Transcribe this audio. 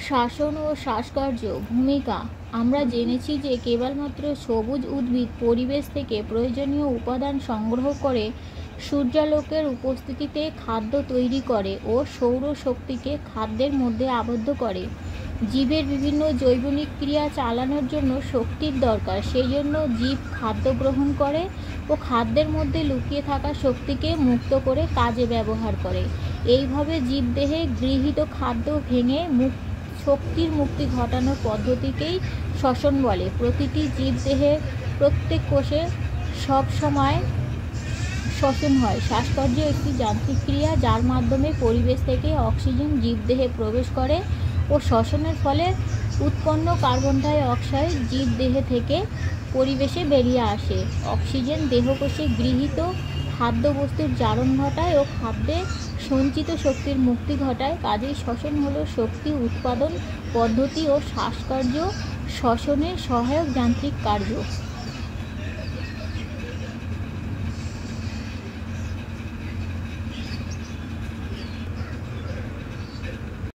শাসন ও শ্বাসকার্য ভূমিকা। আমরা জেনেছি যে কেবলমাত্র সবুজ উদ্ভিদ পরিবেশ থেকে প্রয়োজনীয় উপাদান সংগ্রহ করে সূর্যালোকের উপস্থিতিতে খাদ্য তৈরি করে ও সৌর শক্তিকে খাদ্যের মধ্যে আবদ্ধ করে। জীবের বিভিন্ন জৈবনিক ক্রিয়া চালানোর জন্য শক্তির দরকার, সেই জন্য জীব খাদ্য গ্রহণ করে ও খাদ্যের মধ্যে লুকিয়ে থাকা শক্তিকে মুক্ত করে কাজে ব্যবহার করে। এইভাবে জীবদেহে গৃহীত খাদ্য ভেঙে শক্তির মুক্তি ঘটানোর পদ্ধতিকেই শ্বসন বলে। প্রতিটি জীবদেহের প্রত্যেক কোষে সব সময় শ্বসন হয়। শ্বাসকার্য একটি যান্ত্রিক ক্রিয়া যার মাধ্যমে পরিবেশ থেকে অক্সিজেন জীবদেহে প্রবেশ করে ও শ্বসনের ফলে উৎপন্ন কার্বন ডাই অক্সাইড জীবদেহ থেকে পরিবেশে বেরিয়ে আসে। অক্সিজেন দেহকোষে গৃহীত খাদ্যবস্তুর জারণ ঘটায় ও খাদ্যে সঞ্চিত শক্তির মুক্তি ঘটায়। কাজেই শ্বসন হলো শক্তি উৎপাদন পদ্ধতি ও শ্বাসকার্য শ্বসনের সহায়ক যান্ত্রিক কার্য।